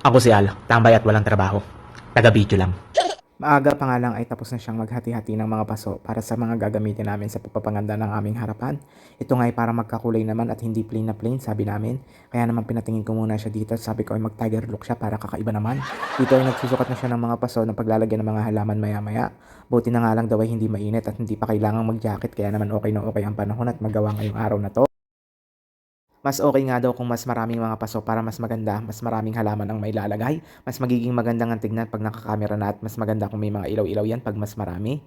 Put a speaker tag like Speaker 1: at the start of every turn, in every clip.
Speaker 1: Ako si Al, tambay at walang trabaho. Taga-video lang.
Speaker 2: Maaga pa nga lang ay tapos na siyang maghati-hati ng mga paso para sa mga gagamitin namin sa pagpapaganda ng aming harapan. Ito nga ay para magkakulay naman at hindi plain na plain, sabi namin. Kaya naman pinatingin ko muna siya dito at sabi ko ay mag-tiger look siya para kakaiba naman. Dito ay nagsusukat na siya ng mga paso ng paglalagyan ng mga halaman maya-maya. Buti na nga lang daw ay hindi mainit at hindi pa kailangang mag-jacket kaya naman okay na okay ang panahon at magawa ngayong araw na to. Mas okay nga daw kung mas maraming mga paso para mas maganda, mas maraming halaman ang mailalagay, mas magiging maganda ang tignan pag nakakamera na at mas maganda kung may mga ilaw-ilaw yan pag mas marami.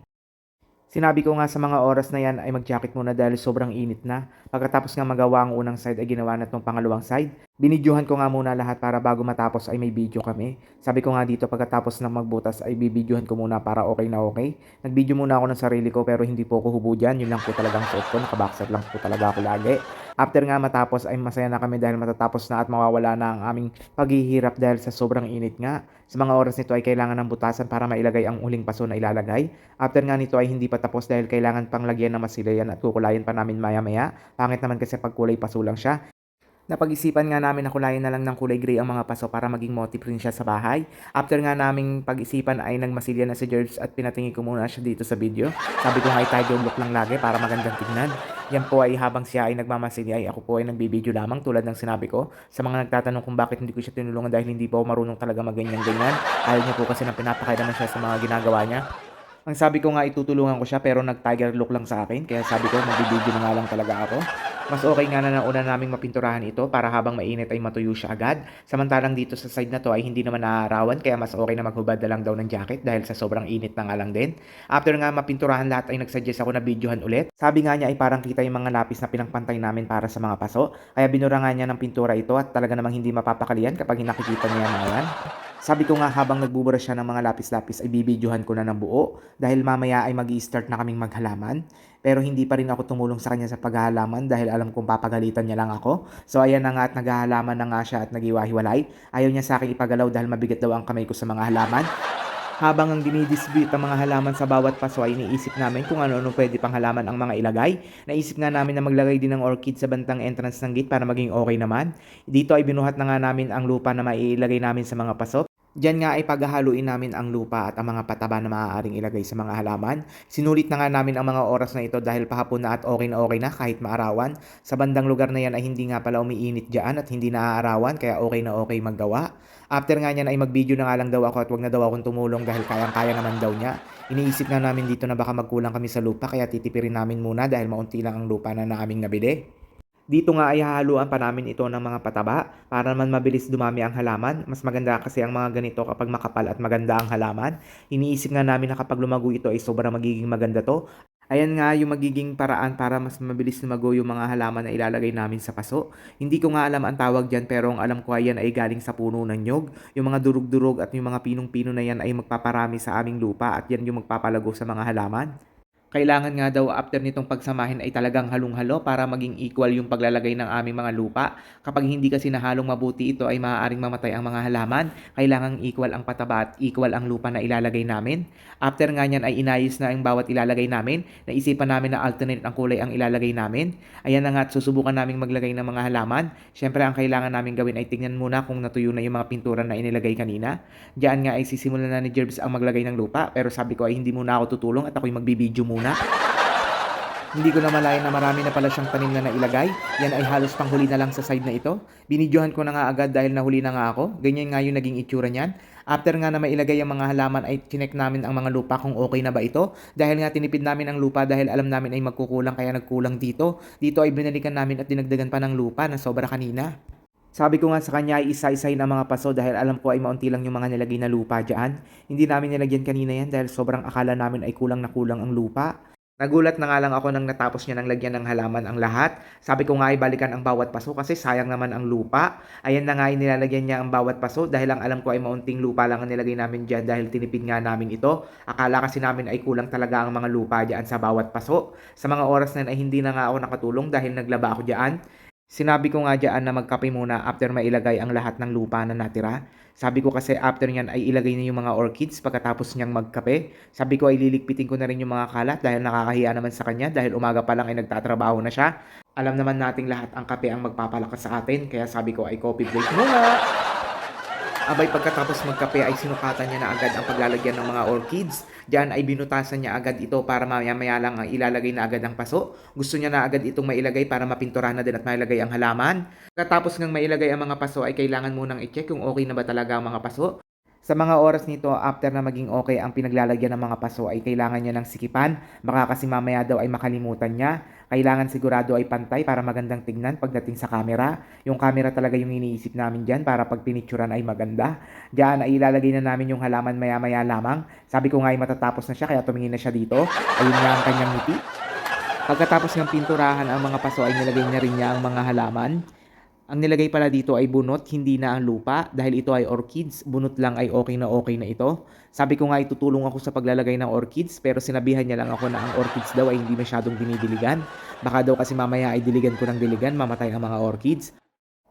Speaker 2: Sinabi ko nga sa mga oras na yan ay mag-jacket muna dahil sobrang init na. Pagkatapos nga magawa ang unang side ay ginawa na itong pangalawang side. Binidyohan ko nga muna lahat para bago matapos ay may video kami. Sabi ko nga dito pagkatapos ng magbutas ay bibidyohan ko muna para okay na okay. Nag-video muna ako ng sarili ko pero hindi po ako hubo dyan. Yun lang po talagang suot ko. Nakaboxer lang po talaga ako lagi. After nga matapos ay masaya na kami dahil matatapos na at mawawala na ang aming paghihirap dahil sa sobrang init nga. Sa mga oras nito ay kailangan ng butasan para mailagay ang uling paso na ilalagay. After nga nito ay hindi pa tapos dahil kailangan pang lagyan ng masilayan at kukulayan pa namin maya-maya. Pangit naman kasi pag kulay paso lang siya. Napag-isipan nga namin na kulayan na lang ng kulay gray ang mga paso para maging motif rin siya sa bahay. After nga naming pag-isipan ay nagmasilya na si Jerbs at pinatingin ko muna siya dito sa video. Sabi ko nga ay tiger look lang lagi para magandang tignan. Yan po ay habang siya ay nagmamasilya ay ako po ay nagbibideo lamang tulad ng sinabi ko. Sa mga nagtatanong kung bakit hindi ko siya tinulungan dahil hindi po ako marunong talaga maganyan-ganyan. Ayaw niya po kasi nang pinapakailaman siya sa mga ginagawa niya. Ang sabi ko nga itutulungan ko siya pero nag-tiger look lang sa akin kaya sabi ko magbibideo na nga lang talaga ako. Mas okay nga na nauna naming mapinturahan ito para habang mainit ay matuyo siya agad. Samantalang dito sa side na to ay hindi naman naaarawan kaya mas okay na maghubad na lang daw ng jacket dahil sa sobrang init na nga lang din. After nga mapinturahan lahat ay nagsuggest ako na videohan ulit. Sabi nga niya ay parang kita yung mga lapis na pinangpantay namin para sa mga paso. Kaya binura nga niya ng pintura ito at talaga namang hindi mapapakalian kapag nakikita niya na yan. Sabi ko nga habang nagbubura siya ng mga lapis-lapis ay bibidyohan ko na ng buo dahil mamaya ay mag-i-start na kaming maghalaman. Pero hindi pa rin ako tumulong sa kanya sa paghahalaman dahil alam kong papagalitan niya lang ako. So ayan na nga at naghahalaman na nga siya at nagiwahiwalay. Ayaw niya sa akin ipagalaw dahil mabigat daw ang kamay ko sa mga halaman. Habang ang dinidisbute ang mga halaman sa bawat paso ay iniisip namin kung ano-ano pwede pang halaman ang mga ilagay. Naisip nga namin na maglagay din ng orchid sa bantang entrance ng gate para maging okay naman. Dito ay binuhat na nga namin ang lupa na maiilagay namin sa mga paso. Diyan nga ay paghahaluin namin ang lupa at ang mga pataba na maaaring ilagay sa mga halaman. Sinulit na nga namin ang mga oras na ito dahil pahapon na at okay na kahit maarawan. Sa bandang lugar na yan ay hindi nga pala umiinit dyan at hindi naaarawan kaya okay maggawa. After nga niyan ay mag-video na nga lang daw ako at wag na daw akong tumulong dahil kayang-kaya naman daw niya. Iniisip nga namin dito na baka magkulang kami sa lupa kaya titipirin namin muna dahil maunti lang ang lupa na aming nabili. Dito nga ay hahaluan pa namin ito ng mga pataba para naman mabilis dumami ang halaman. Mas maganda kasi ang mga ganito kapag makapal at maganda ang halaman. Iniisip nga namin na kapag lumago ito ay sobrang magiging maganda to. Ayan nga yung magiging paraan para mas mabilis lumago yung mga halaman na ilalagay namin sa paso. Hindi ko nga alam ang tawag dyan pero ang alam ko ay yan ay galing sa puno ng nyog. Yung mga durug-durog at yung mga pinong-pino na yan ay magpaparami sa aming lupa at yan yung magpapalago sa mga halaman. Kailangan nga daw after nitong pagsamahin ay talagang halong-halo para maging equal yung paglalagay ng aming mga lupa. Kapag hindi kasi nahalong mabuti ito ay maaaring mamatay ang mga halaman. Kailangang equal ang pataba at equal ang lupa na ilalagay namin. After nga niyan ay inayos na ang bawat ilalagay namin. Naisipan namin na alternate ang kulay ang ilalagay namin. Ayan na nga at susubukan naming maglagay ng mga halaman. Siyempre ang kailangan namin gawin ay tingnan muna kung natuyo na yung mga pintura na inilagay kanina. Diyan nga ay sisimulan na ni Jerbs ang maglagay ng lupa pero sabi ko ay hindi muna ako tutulong at ako'y magbibideo muna. Hindi ko na malayan na marami na pala siyang tanim na nailagay. Yan ay halos panghuli na lang sa side na ito. Binidyohan ko na nga agad dahil nahuli na nga ako. Ganyan nga yung naging itsura niyan. After nga na mailagay ang mga halaman ay chinek namin ang mga lupa kung okay na ba ito. Dahil nga tinipid namin ang lupa dahil alam namin ay magkukulang kaya nagkulang dito. Dito ay binalikan namin at dinagdagan pa ng lupa na sobra kanina. Sabi ko nga sa kanya ay isa-isahin ang mga paso dahil alam ko ay maunti lang yung mga nilagay na lupa dyan. Hindi namin nilagyan kanina yan dahil sobrang akala namin ay kulang na kulang ang lupa. Nagulat na nga lang ako nang natapos niya ng lagyan ng halaman ang lahat. Sabi ko nga ay balikan ang bawat paso kasi sayang naman ang lupa. Ayan na nga ay nilalagyan niya ang bawat paso dahil ang alam ko ay maunting lupa lang ang nilagay namin dyan dahil tinipid nga namin ito. Akala kasi namin ay kulang talaga ang mga lupa dyan sa bawat paso. Sa mga oras na yun ay hindi na nga ako nakatulong dahil naglaba ako dyan. Sinabi ko nga dyan na magkape muna after mailagay ang lahat ng lupa na natira. Sabi ko kasi after nyan ay ilagay niya yung mga orchids pagkatapos niyang magkape. Sabi ko ay liligpitin ko na rin yung mga kalat dahil nakakahiya naman sa kanya dahil umaga pa lang ay nagtatrabaho na siya. Alam naman nating lahat ang kape ang magpapalakas sa atin kaya sabi ko ay coffee break muna. Abay pagkatapos magkape ay sinukatan niya na agad ang paglalagyan ng mga orchids. Diyan ay binutasan niya agad ito para maya-maya lang ang ilalagay na agad ang paso. Gusto niya na agad itong mailagay para mapinturahan na din at mailagay ang halaman. Pagkatapos ng mailagay ang mga paso ay kailangan munang i-check kung okay na ba talaga ang mga paso. Sa mga oras nito, after na maging okay ang pinaglalagyan ng mga paso ay kailangan niya ng sikipan. Baka kasi mamaya daw ay makalimutan niya. Kailangan sigurado ay pantay para magandang tignan pagdating sa camera. Yung camera talaga yung iniisip namin dyan para pag pinicturan ay maganda. Diyan ay ilalagay na namin yung halaman maya-maya lamang. Sabi ko nga ay matatapos na siya kaya tumingin na siya dito. Ayun nga ang kanyang ngiti. Pagkatapos ng pinturahan ang mga paso ay nilagay na rin niya ang mga halaman. Ang nilagay pala dito ay bunot, hindi na ang lupa. Dahil ito ay orchids, bunot lang ay okay na ito. Sabi ko nga itutulong ako sa paglalagay ng orchids pero sinabihan niya lang ako na ang orchids daw ay hindi masyadong dinidiligan. Baka daw kasi mamaya ay diligan ko ng diligan, mamatay ang mga orchids.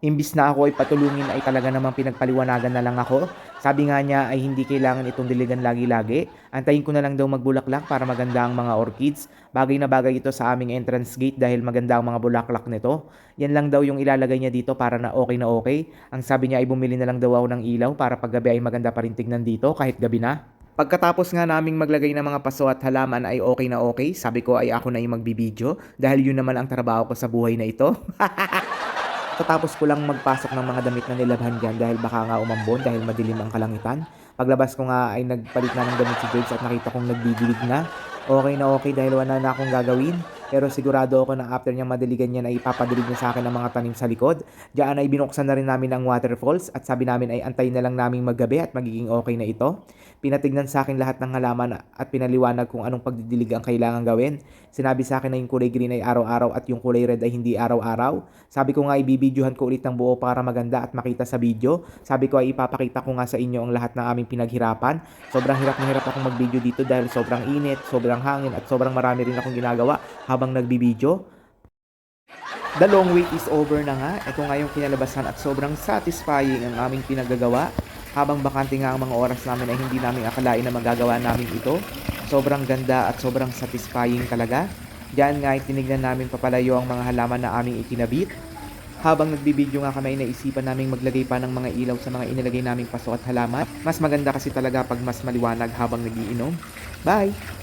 Speaker 2: Imbis na ako ay patulungin ay talaga namang pinagpaliwanagan na lang ako. Sabi nga niya ay hindi kailangan itong diligan lagi-lagi. Antayin ko na lang daw magbulaklak para maganda ang mga orchids. Bagay na bagay ito sa aming entrance gate dahil maganda ang mga bulaklak nito. Yan lang daw yung ilalagay niya dito para na okay na okay. Ang sabi niya ay bumili na lang daw ako ng ilaw para paggabi ay maganda pa rin tignan dito kahit gabi na. Pagkatapos nga naming maglagay ng mga paso at halaman ay okay na okay, sabi ko ay ako na yung magbibideo dahil yun naman ang trabaho ko sa buhay na ito. Katapos ko lang magpasok ng mga damit na nilabhan dyan dahil baka nga umambon dahil madilim ang kalangitan. Paglabas ko nga ay nagpalit na ng damit si George at nakita kong nagdidilig na. Okay na okay dahil wala na akong gagawin. Pero sigurado ako na after niyang madiligan niya na ipapadilig niya sa akin ang mga tanim sa likod. Diyan ay binuksan na rin namin ang waterfalls at sabi namin ay antayin na lang naming maggabi at magiging okay na ito. Pinatignan sa akin lahat ng halaman at pinaliwanag kung anong pagdidilig ang kailangan gawin. Sinabi sa akin na yung kulay green ay araw-araw at yung kulay red ay hindi araw-araw. Sabi ko nga ibibidyohan ko ulit ng buo para maganda at makita sa video. Sabi ko ay ipapakita ko nga sa inyo ang lahat ng aming pinaghirapan. Sobrang hirap na hirap akong mag-video dito dahil sobrang init, sobrang hangin at sobrang marami rin akong ginagawa habang nagbibideo. The long wait is over na nga. Ito nga yung kinalabasan at sobrang satisfying ang aming pinagagawa. Habang bakante nga ang mga oras namin ay hindi namin akalain na magagawa namin ito. Sobrang ganda at sobrang satisfying talaga. Diyan nga ay tinignan namin papalayo ang mga halaman na aming ikinabit. Habang nagbibideo nga kami ay naisipan naming maglagay pa ng mga ilaw sa mga inilagay naming paso at halaman. Mas maganda kasi talaga pag mas maliwanag habang nagiinom. Bye!